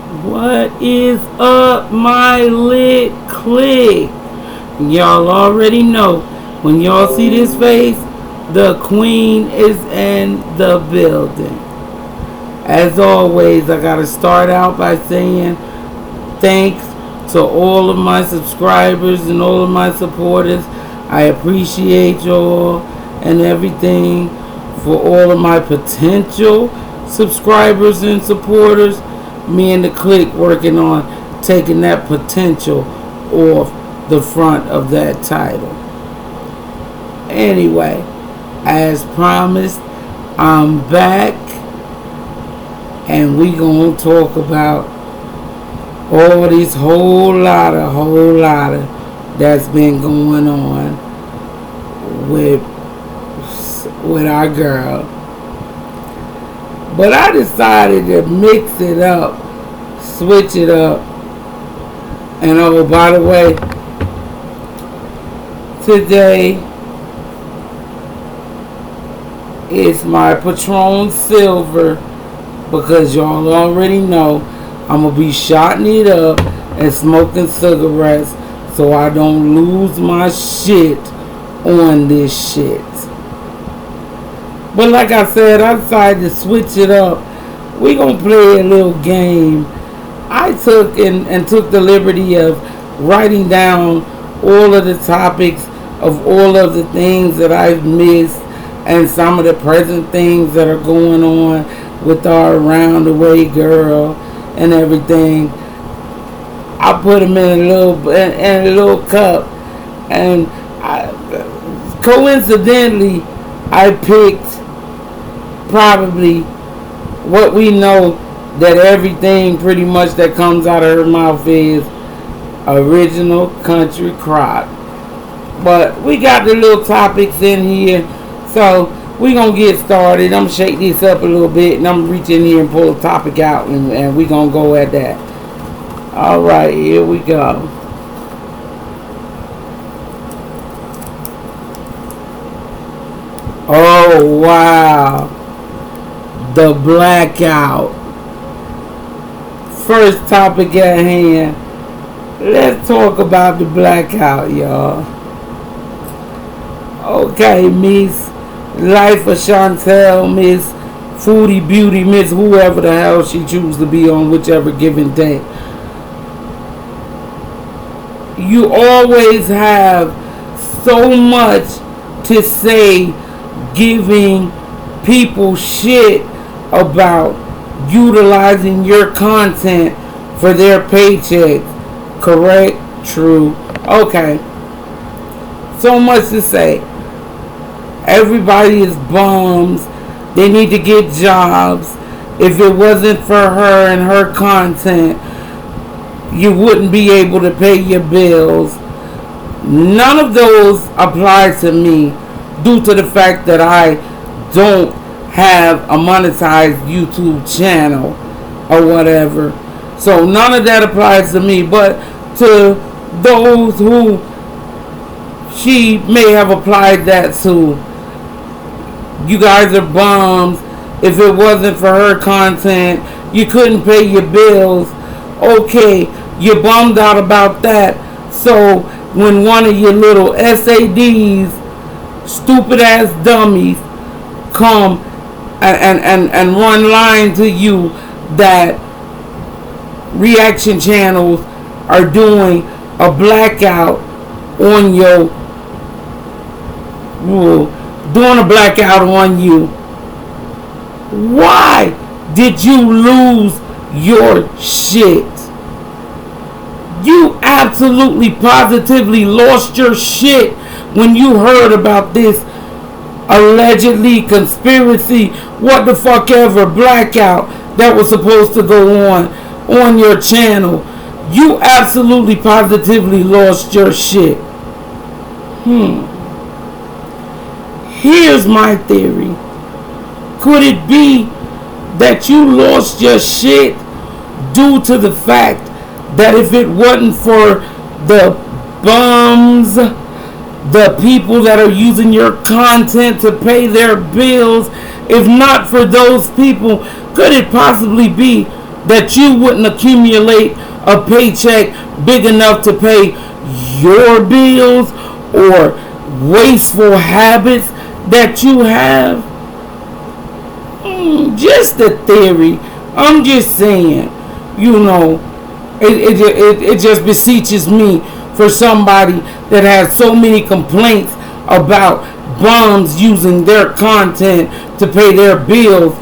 What is up, my lit click? Y'all already know when y'all see this face, the queen is in the building. As always, I gotta start out by saying thanks to all of my subscribers and all of my supporters. I appreciate y'all and everything. For all of my potential subscribers and supporters, me and the clique working on taking that potential off the front of that title. Anyway, as promised, I'm back and we gonna talk about all this whole lot of that's been going on with our girl. But I decided to mix it up, switch it up. And oh, by the way, today is my Patron Silver, because y'all already know I'm going to be shotting it up and smoking cigarettes so I don't lose my shit on this shit. But like I said, I decided to switch it up. We gonna play a little game. I took the liberty of writing down all of the topics of all of the things that I've missed and some of the present things that are going on with our around the way girl and everything. I put them in a little cup, and coincidentally I picked probably what we know that everything pretty much that comes out of her mouth is original country crock. But we got the little topics in here, so we gonna get started. I'm gonna shake this up a little bit, and I'm gonna reach in here and pull a topic out, and we gonna go at that. All right, here we go. Oh wow. The blackout. First topic at hand. Let's talk about the blackout, y'all. Okay, Miss Life of Chantel, Miss Foodie Beauty, Miss whoever the hell she chooses to be on whichever given day. You always have so much to say, giving people shit about utilizing your content for their paychecks. Correct? True. Okay. So much to say. Everybody is bums. They need to get jobs. If it wasn't for her and her content, you wouldn't be able to pay your bills. None of those apply to me due to the fact that I don't have a monetized YouTube channel or whatever. So none of that applies to me, but to those who she may have applied that to, you guys are bums. If it wasn't for her content, you couldn't pay your bills. Okay, you're bummed out about that. So when one of your little SADs, stupid ass dummies, come and run line to you that reaction channels are doing a blackout on your you. Why did you lose your shit? You absolutely positively lost your shit when you heard about this allegedly conspiracy, what the fuck ever, blackout that was supposed to go on your channel. You absolutely positively lost your shit. Here's my theory. Could it be that you lost your shit due to the fact that if it wasn't for the bums, the people that are using your content to pay their bills, if not for those people, could it possibly be that you wouldn't accumulate a paycheck big enough to pay your bills or wasteful habits that you have? Just a theory. I'm just saying, it just beseeches me for somebody that has so many complaints about bums using their content to pay their bills,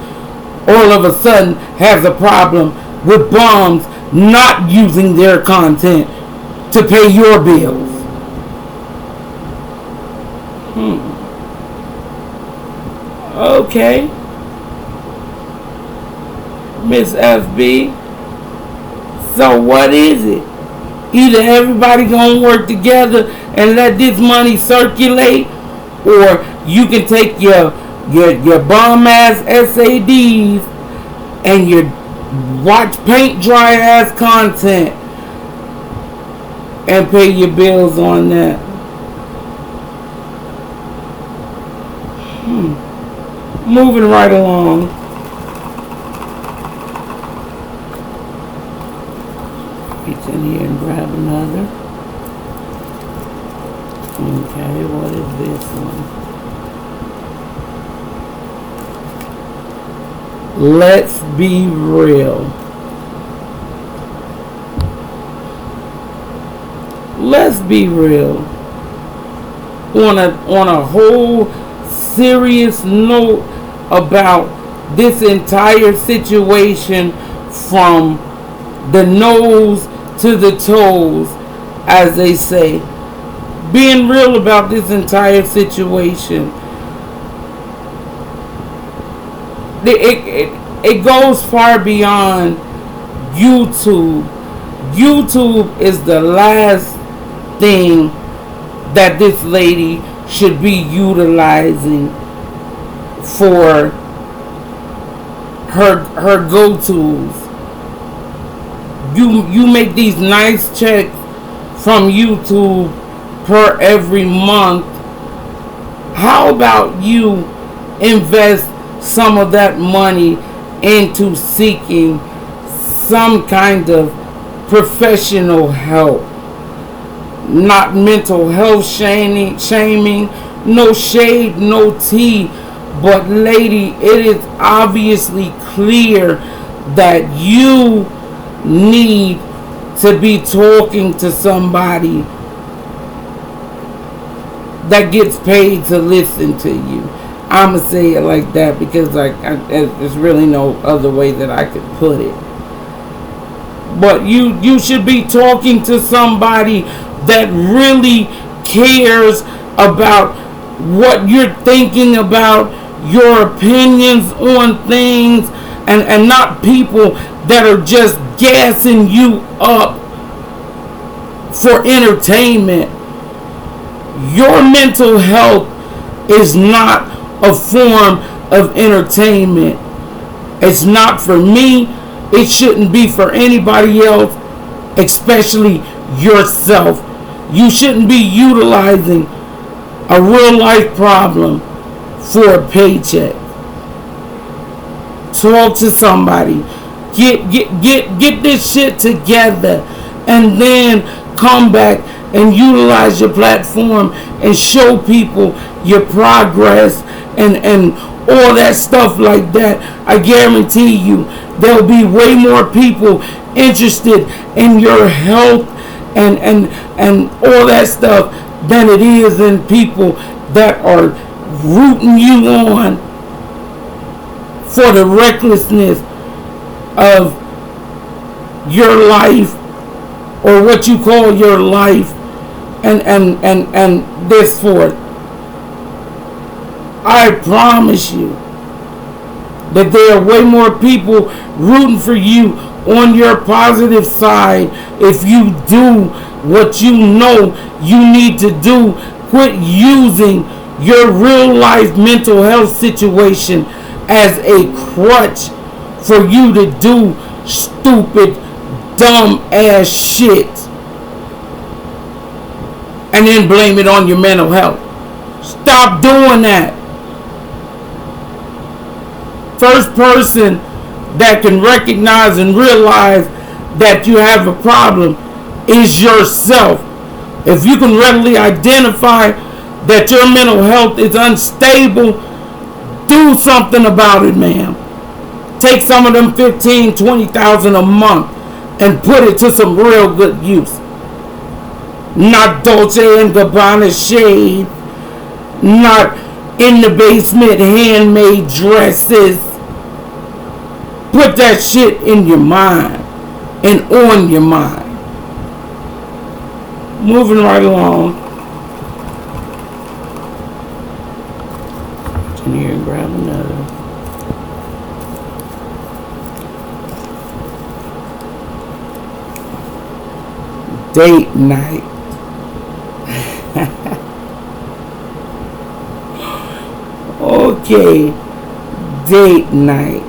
all of a sudden has a problem with bums not using their content to pay your bills. Okay. Miss FB. So what is it? Either everybody gonna work together and let this money circulate, or you can take your bum ass SADs and your watch paint dry ass content and pay your bills on that. Moving right along. Reach in here and grab another. Okay, what is this one? Let's be real. Let's be real. On a whole serious note about this entire situation, from the nose to the toes, as they say. Being real about this entire situation. It goes far beyond YouTube. YouTube is the last thing that this lady should be utilizing for her go-tos. You make these nice checks from YouTube per every month. How about you invest some of that money into seeking some kind of professional help? Not mental health shaming, no shade, no tea. But lady, it is obviously clear that you need to be talking to somebody that gets paid to listen to you. I'ma say it like that because there's really no other way that I could put it. But you should be talking to somebody that really cares about what you're thinking about, your opinions on things, and not people that are just gassing you up for entertainment. Your mental health is not a form of entertainment. It's not for me. It shouldn't be for anybody else, especially yourself. You shouldn't be utilizing a real life problem for a paycheck. Talk to somebody. Get this shit together, and then come back and utilize your platform and show people your progress and all that stuff like that. I guarantee you there'll be way more people interested in your health and all that stuff than it is in people that are rooting you on for the recklessness of your life, or what you call your life, and this forth. I promise you that there are way more people rooting for you on your positive side if you do what you know you need to do. Quit using your real life mental health situation as a crutch for you to do stupid, dumb ass shit and then blame it on your mental health. Stop doing that. First person that can recognize and realize that you have a problem is yourself. If you can readily identify that your mental health is unstable, do something about it, ma'am. Take some of them 15, 20,000 a month and put it to some real good use. Not Dolce and Gabbana shade, not in the basement handmade dresses. Put that shit in your mind and on your mind. Moving right along. In here and grab another. Date night. Okay, date night.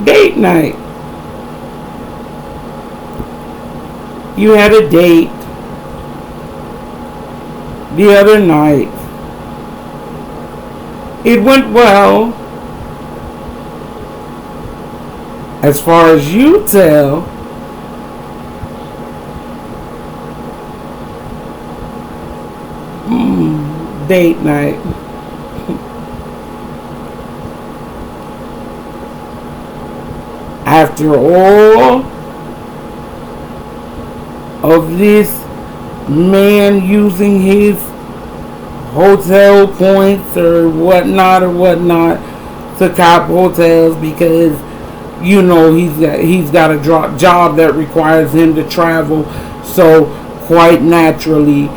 Date night. You had a date the other night. It went well, as far as you tell. Date night. After all of this man using his hotel points or whatnot to cop hotels, because you know he's got a job that requires him to travel, so quite naturally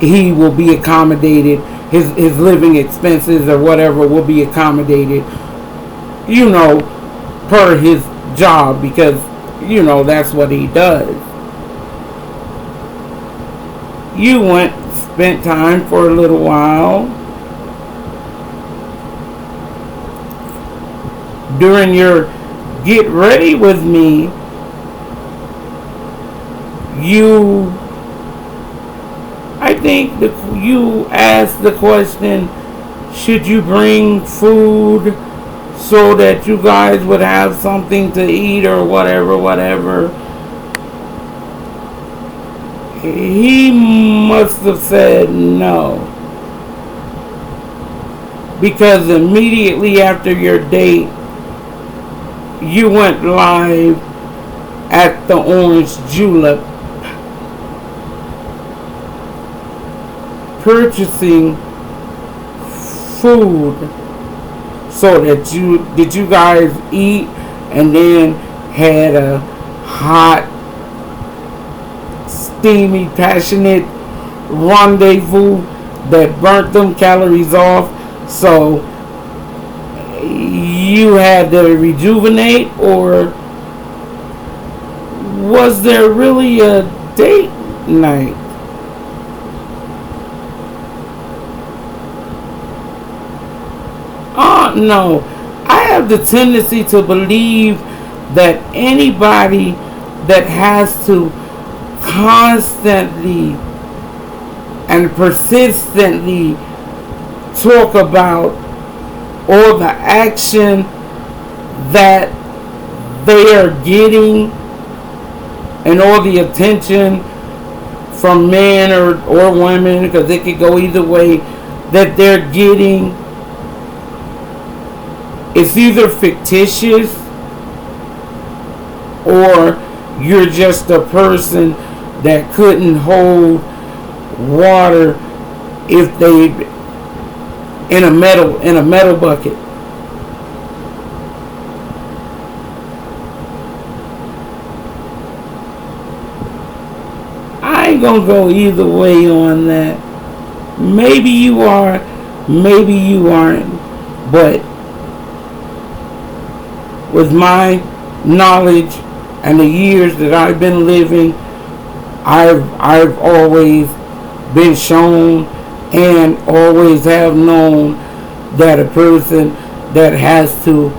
he will be accommodated. His living expenses or whatever will be accommodated, you know, per his job, because you know that's what he does. You went, spent time for a little while. During your get ready with me, I think you asked the question, should you bring food so that you guys would have something to eat or whatever. He must have said no. Because immediately after your date, you went live at the Orange Julep, purchasing food so that you guys eat and then had a hot, steamy, passionate rendezvous that burnt them calories off, so you had to rejuvenate? Or was there really a date night? No. I have the tendency to believe that anybody that has to constantly and persistently talk about all the action that they are getting and all the attention from men or women, because it could go either way, that they're getting, it's either fictitious or you're just a person that couldn't hold water if they in a metal bucket. I ain't gonna go either way on that. Maybe you are, maybe you aren't, but with my knowledge and the years that I've been living, I've always been shown and always have known that a person that has to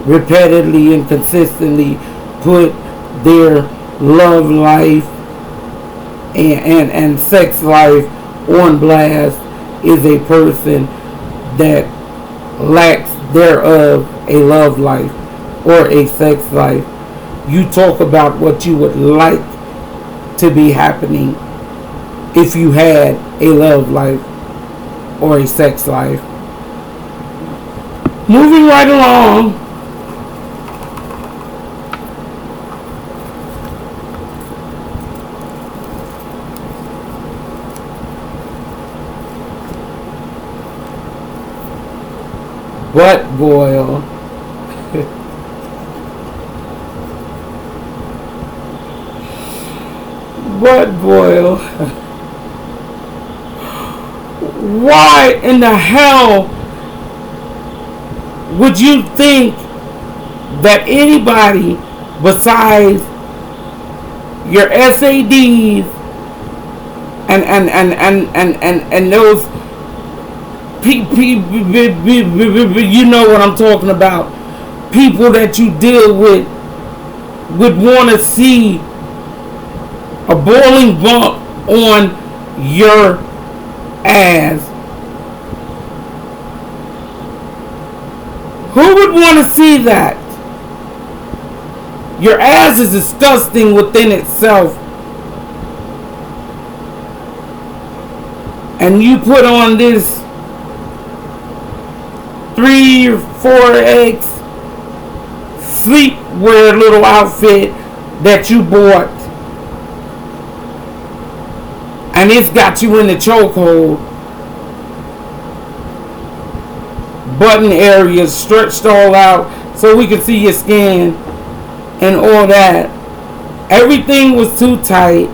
repeatedly and consistently put their love life and sex life on blast is a person that lacks thereof a love life or a sex life. You talk about what you would like to be happening if you had a love life or a sex life. Moving right along. Butt boil. Butt boil. Why in the hell would you think that anybody besides your SADs and those you know what I'm talking about, people that you deal with would want to see a boiling bump on your ass? Who would want to see that? Your ass is disgusting within itself. And you put on this 3 or 4X sleepwear little outfit that you bought, and it's got you in the chokehold. Button areas stretched all out so we can see your skin and all that. Everything was too tight.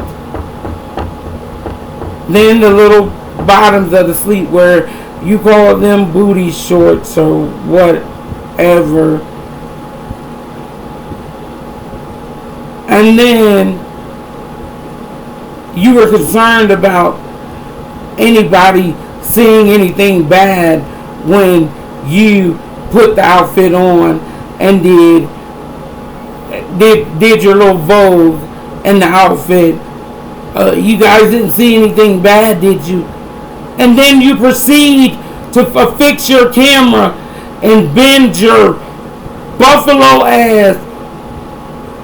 Then the little bottoms of the sleepwear, you call them booty shorts or whatever. And then you were concerned about anybody seeing anything bad when you put the outfit on and did your little Vogue in the outfit. You guys didn't see anything bad, did you? And then you proceed to fix your camera and bend your buffalo ass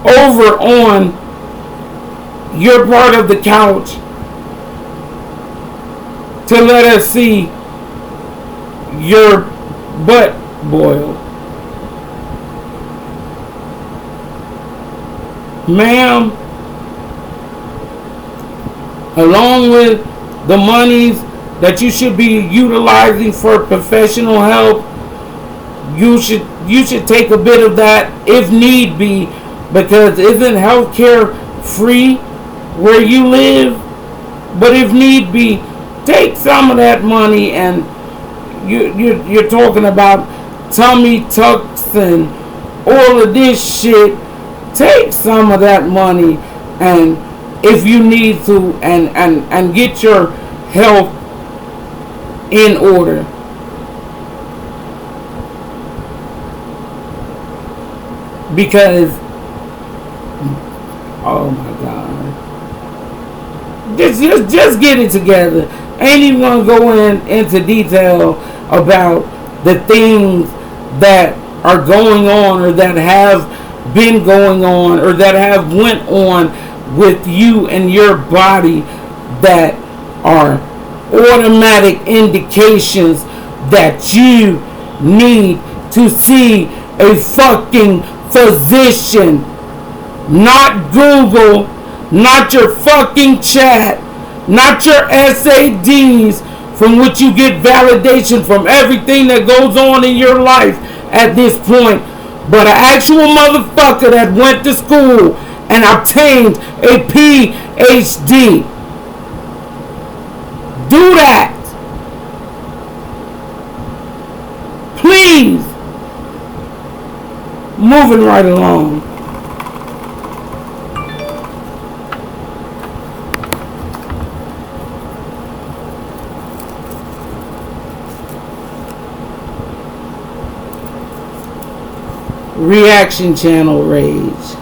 over on your part of the couch to let us see your butt boil. Ma'am, along with the monies that you should be utilizing for professional help, you should take a bit of that if need be, because isn't healthcare free where you live? But if need be, take some of that money. And you're talking about tummy tucks and all of this shit. Take some of that money, and if you need to, and get your health in order. Because, oh my God, just get it together. Ain't even gonna go into detail about the things that are going on, or that have been going on, or that have went on with you and your body, that are automatic indications that you need to see a fucking physician. Not Google, not your fucking chat, not your SADs, from which you get validation from everything that goes on in your life at this point, but an actual motherfucker that went to school and obtained a PhD. Do that. Please. Moving right along. Reaction channel rage.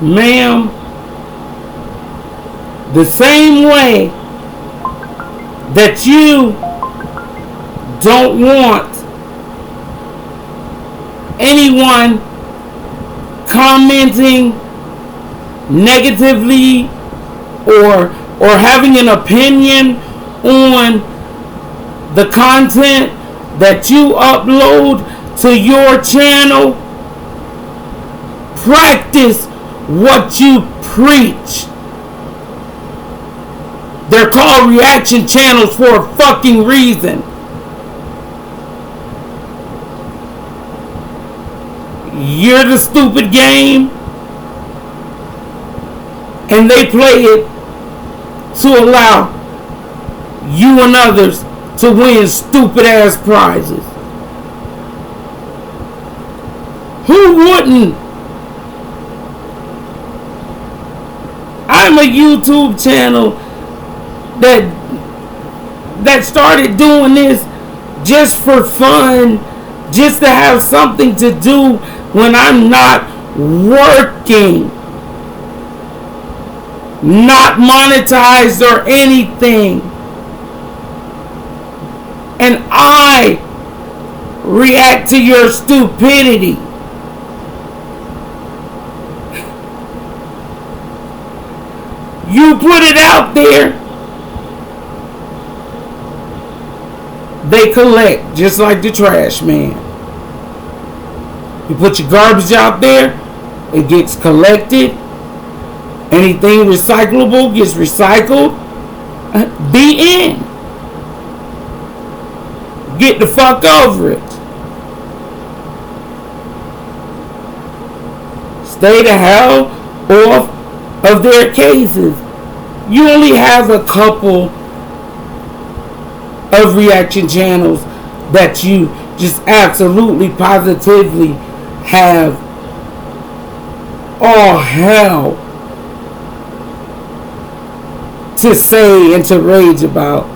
Ma'am, The same way that you don't want anyone commenting negatively or having an opinion on the content that you upload to your channel, practice what you preach. They're called reaction channels for a fucking reason. You're the stupid game, and they play it to allow you and others to win stupid ass prizes. Who wouldn't? I'm a YouTube channel that started doing this just for fun, just to have something to do when I'm not working, not monetized or anything. And I react to your stupidity. You put it out there, they collect just like the trash man. You put your garbage out there, it gets collected. Anything recyclable gets recycled. Be in. Get the fuck over it. Stay the hell off of their cases. You only have a couple of reaction channels that you just absolutely positively have all hell to say and to rage about.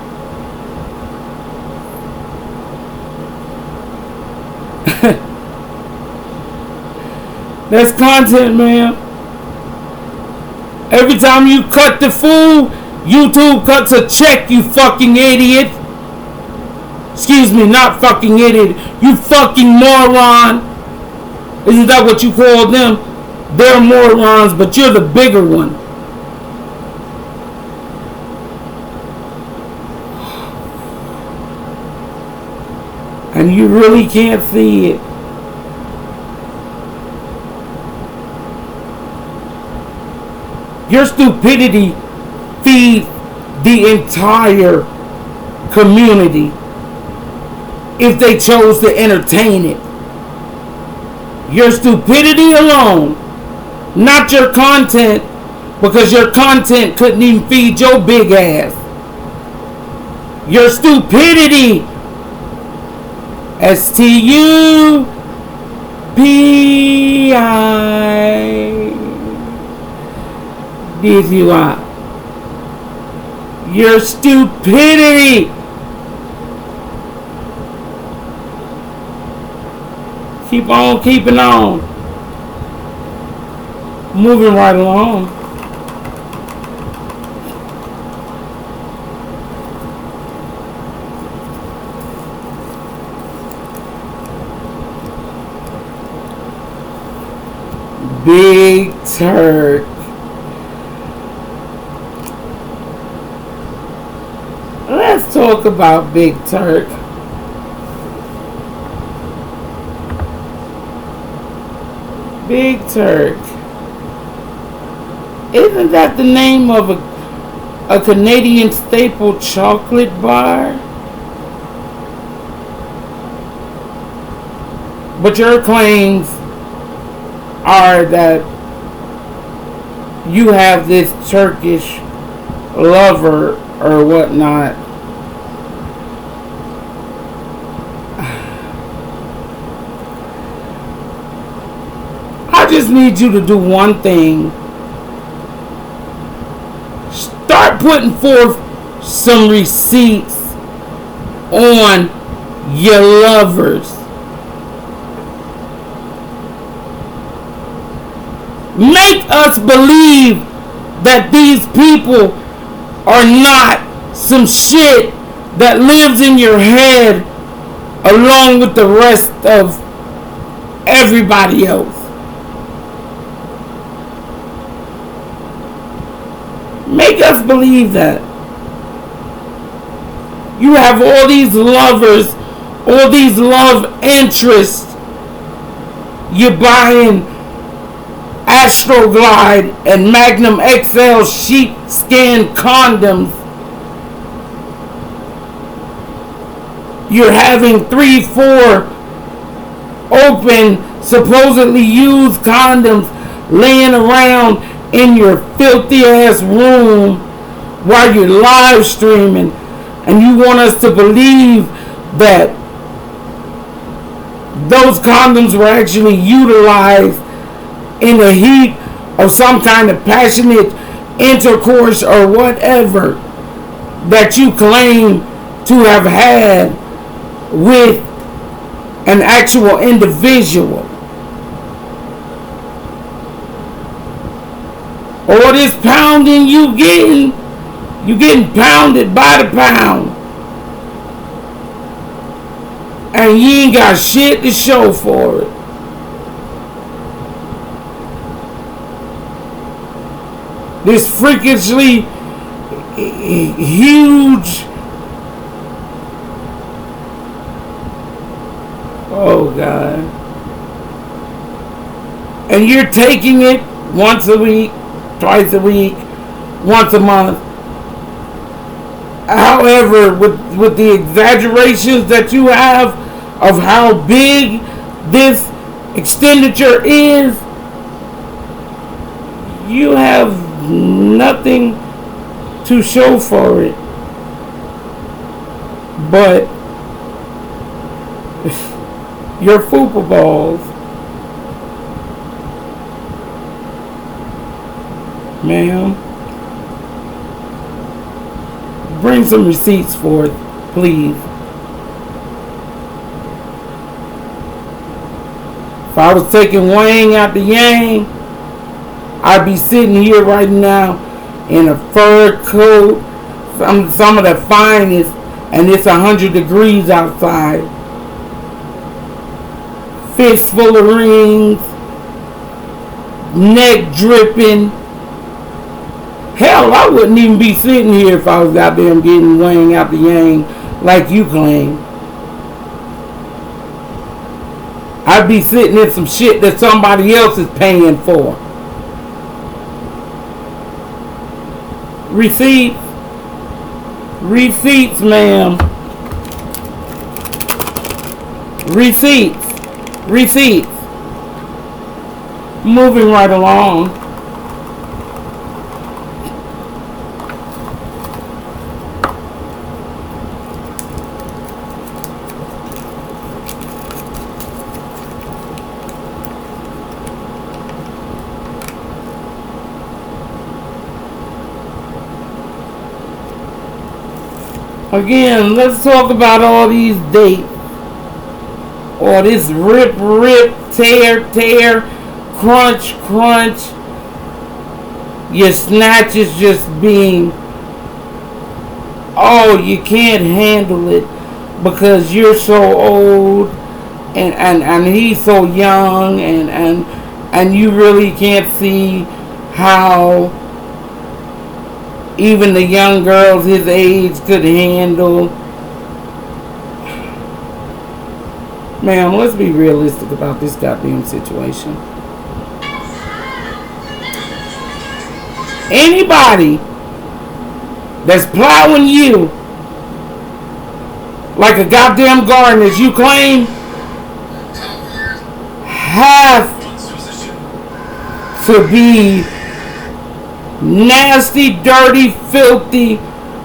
That's content, man. Every time you cut the food, YouTube cuts a check, you fucking idiot. Excuse me, not fucking idiot. You fucking moron. Isn't that what you call them? They're morons, but you're the bigger one. And you really can't see it. Your stupidity feeds the entire community if they chose to entertain it. Your stupidity alone, not your content, because your content couldn't even feed your big ass. Your stupidity, STUPIDY. Your stupidity. Keep on keeping on. Moving right along. Big Turk. Let's talk about Big Turk. Big Turk. Isn't that the name of a Canadian staple chocolate bar? But your claims are that you have this Turkish lover or whatnot. I just need you to do one thing. Start putting forth some receipts on your lovers. Make us believe that these people are not some shit that lives in your head along with the rest of everybody else. Make us believe that. You have all these lovers, all these love interests. You're buying Astroglide and Magnum XL sheepskin condoms. You're having 3-4 open, supposedly used condoms laying around in your filthy ass room while you're live streaming, and you want us to believe that those condoms were actually utilized in the heat of some kind of passionate intercourse or whatever that you claim to have had with an actual individual. Or this pounding you getting pounded by the pound, and you ain't got shit to show for it. This freakishly huge, oh God, and you're taking it once a week, twice a week, once a month. However, with the exaggerations that you have of how big this expenditure is, you have nothing to show for it but your fupa balls. Ma'am, bring some receipts for it, please. If I was taking Wang out the Yang, I'd be sitting here right now in a fur coat, some of the finest, and it's 100 degrees outside. Fist full of rings, neck dripping. Hell, I wouldn't even be sitting here if I was out there getting Wang out the Yang like you claim. I'd be sitting in some shit that somebody else is paying for. Receipts. Receipts, ma'am. Receipts. Receipts. Moving right along. Again, let's talk about all these dates. Or this rip, tear, crunch. Your snatches just being, oh, you can't handle it because you're so old and he's so young and you really can't see how even the young girls his age could handle. Ma'am, let's be realistic about this goddamn situation. Anybody that's plowing you like a goddamn garden as you claim have to be nasty, dirty, filthy,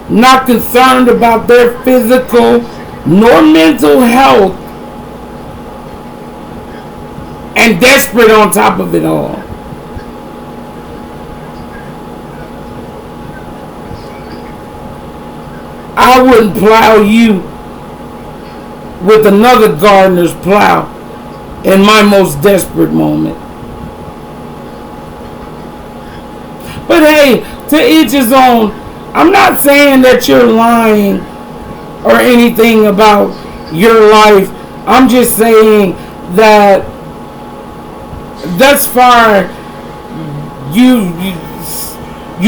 not concerned about their physical nor mental health, and desperate on top of it all. I wouldn't plow you with another gardener's plow in my most desperate moment. But hey, to each his own. I'm not saying that you're lying or anything about your life. I'm just saying that thus far you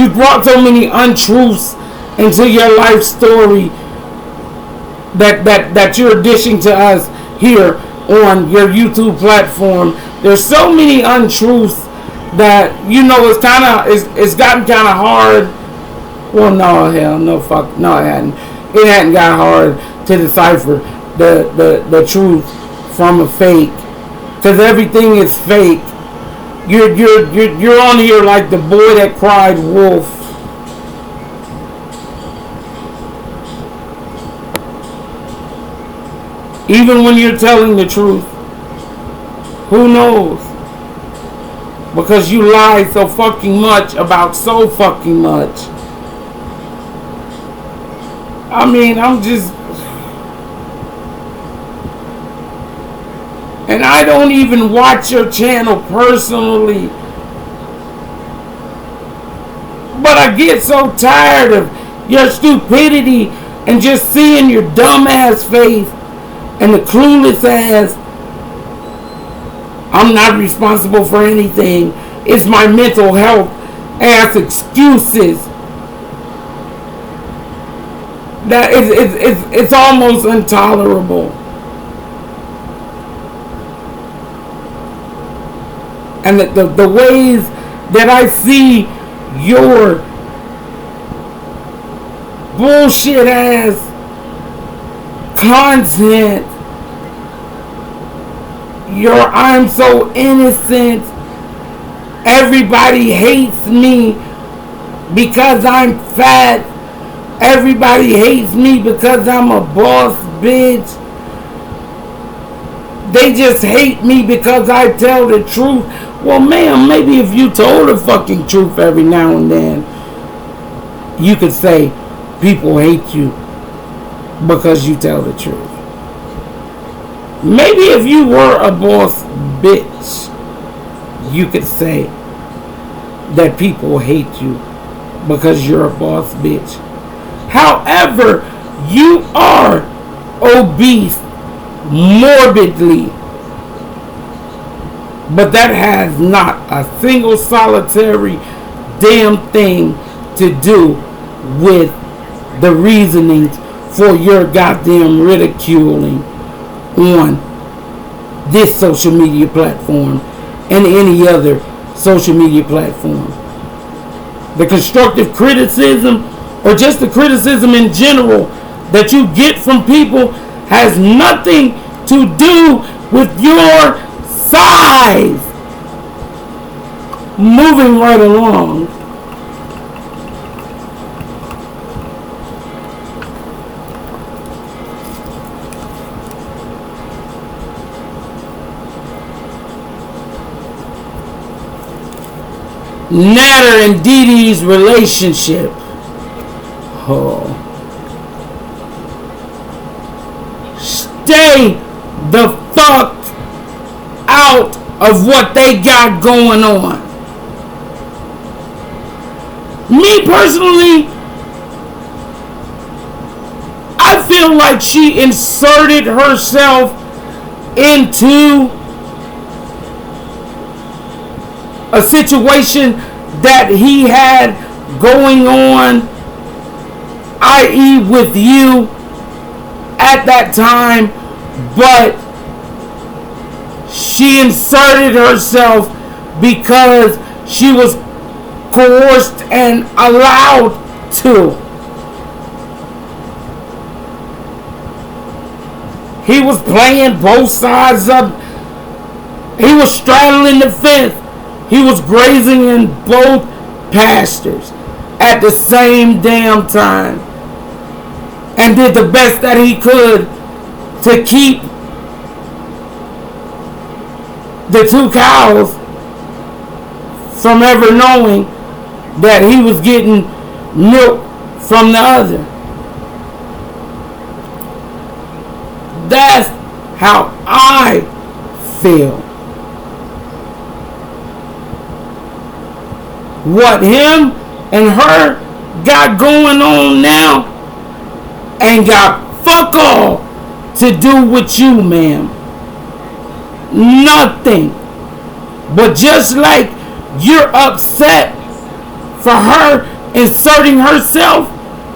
brought so many untruths into your life story that you're dishing to us here on your YouTube platform. There's so many untruths that it's gotten kind of hard. Well, no, hell, no, fuck, no, it hadn't. It hadn't got hard to decipher the truth from a fake, because everything is fake. You're on here like the boy that cried wolf. Even when you're telling the truth, who knows? Because you lie so fucking much about so fucking much. I mean, and I don't even watch your channel personally, but I get so tired of your stupidity and just seeing your dumb ass face and the clueless ass. I'm not responsible for anything. It's my mental health ass excuses. That it's almost intolerable. And the ways that I see your bullshit ass content, your I'm so innocent, everybody hates me because I'm fat, everybody hates me because I'm a boss bitch, they just hate me because I tell the truth. Well, ma'am, maybe if you told the fucking truth every now and then, you could say people hate you because you tell the truth. Maybe if you were a boss bitch, you could say that people hate you because you're a boss bitch. However, you are obese morbidly, but that has not a single solitary damn thing to do with the reasonings for your goddamn ridiculing on this social media platform and any other social media platform. The constructive criticism, or just the criticism in general that you get from people, has nothing to do with your size. Moving right along. Natter and Dee Dee's relationship. Oh. Stay the fuck out of what they got going on. Me personally, I feel like she inserted herself into a situation that he had going on, i.e. with you at that time, but she inserted herself because she was coerced and allowed to. He was playing both sides of, he was straddling the fence. He was grazing in both pastures at the same damn time, and did the best that he could to keep the two cows from ever knowing that he was getting milk from the other. That's how I feel. What him and her got going on now ain't got fuck all to do with you, ma'am. Nothing. But just like you're upset for her inserting herself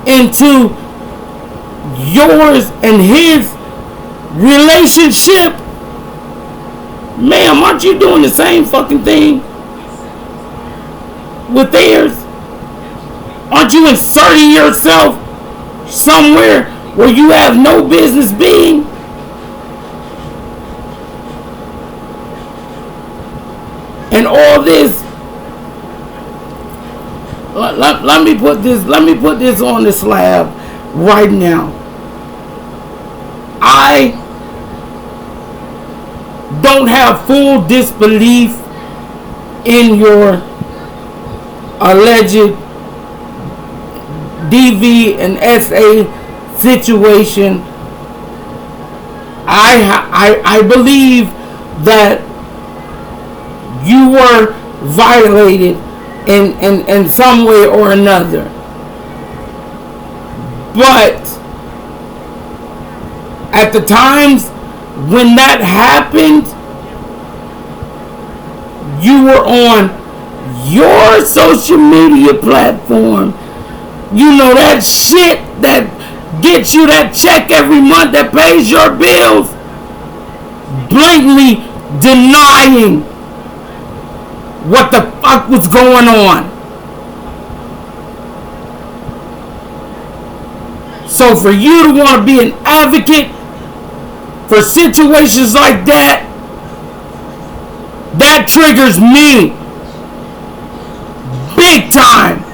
into yours and his relationship, ma'am, aren't you doing the same fucking thing with theirs? Aren't you inserting yourself somewhere where you have no business being? And all this, let me put this on the slab right now. I don't have full disbelief in your alleged DV and SA situation. I believe that you were violated in some way or another. But at the times when that happened, you were on your social media platform. You know, that shit that gets you that check every month that pays your bills, blatantly denying what the fuck was going on. So for you to want to be an advocate for situations like that, that triggers me big time.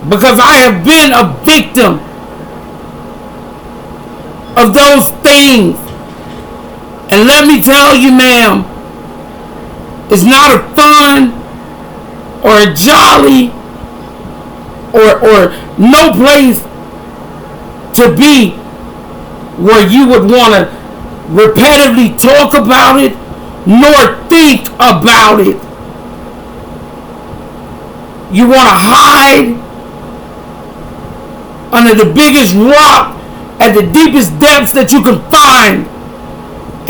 Because I have been a victim of those things. And let me tell you, ma'am, it's not a fun or a jolly or no place to be where you would want to repetitively talk about it nor think about it. You want to hide under the biggest rock at the deepest depths that you can find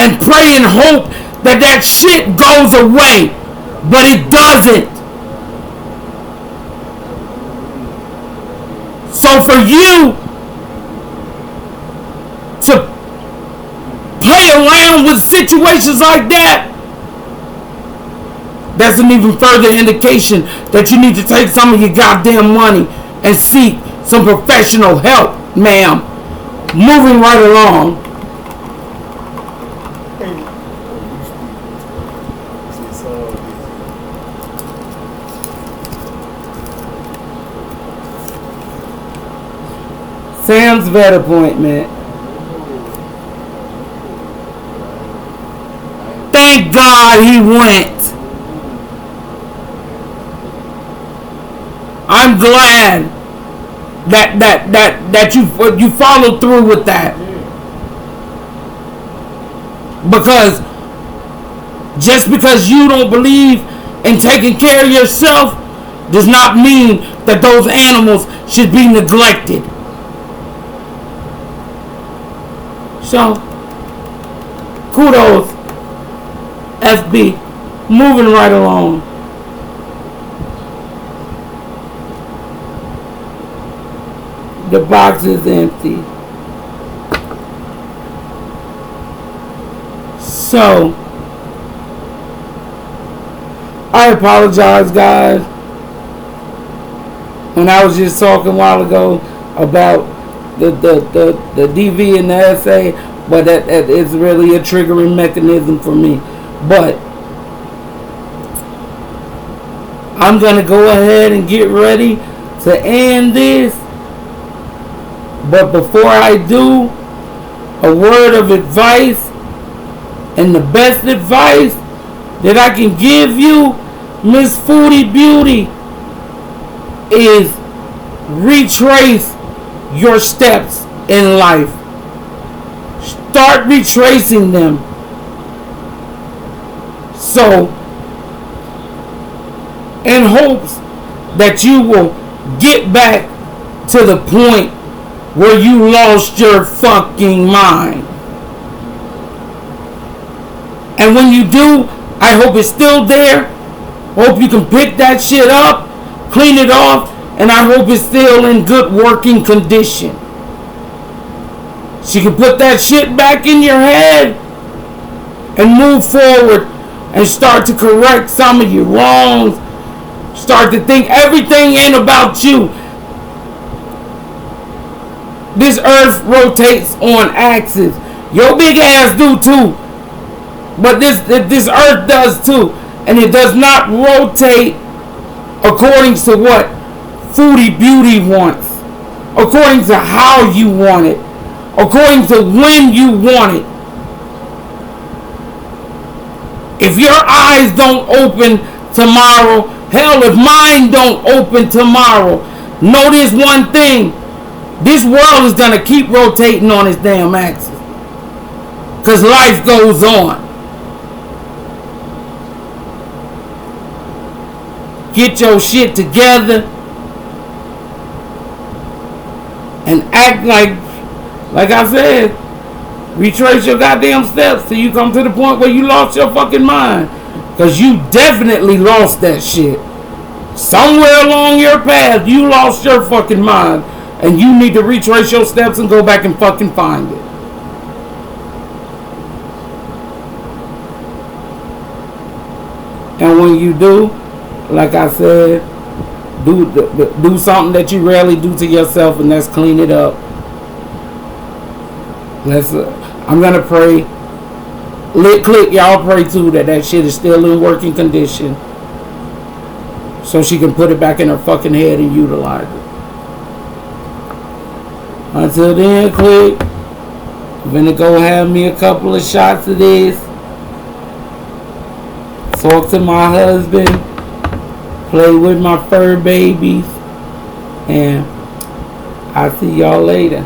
and pray and hope that that shit goes away, but it doesn't. So for you to play around with situations like that, that's an even further indication that you need to take some of your goddamn money and seek some professional help, ma'am. Moving right along. Sam's vet appointment. Thank God he went. I'm glad that you followed through with that. Because just because you don't believe in taking care of yourself does not mean that those animals should be neglected. So, kudos, FB. Moving right along. The box is empty. So, I apologize, guys. When I was just talking a while ago about the DV and the SA, but that is really a triggering mechanism for me. But I'm gonna go ahead and get ready to end this. But before I do, a word of advice, and the best advice that I can give you, Miss Foodie Beauty, is retrace your steps in life. Start retracing them. So in hopes that you will get back to the point where you lost your fucking mind. And when you do, I hope it's still there. Hope you can pick that shit up, clean it off, and I hope it's still in good working condition. So you can put that shit back in your head and move forward and start to correct some of your wrongs. Start to think everything ain't about you. This earth rotates on axis. Your big ass do too. But this earth does too. And it does not rotate according to what Foodie Beauty wants. According to how you want it. According to when you want it. If your eyes don't open tomorrow, hell, if mine don't open tomorrow, know this one thing. This world is going to keep rotating on its damn axis. Because life goes on. Get your shit together. And act like I said, retrace your goddamn steps till you come to the point where you lost your fucking mind. Because you definitely lost that shit. Somewhere along your path, you lost your fucking mind. And you need to retrace your steps and go back and fucking find it. And when you do, like I said, do something that you rarely do to yourself, and that's clean it up. I'm gonna pray. Click, y'all pray too that shit is still in working condition, so she can put it back in her fucking head and utilize it. Until then, Click, I'm gonna go have me a couple of shots of this. Talk to my husband. Play with my fur babies. And I'll see y'all later.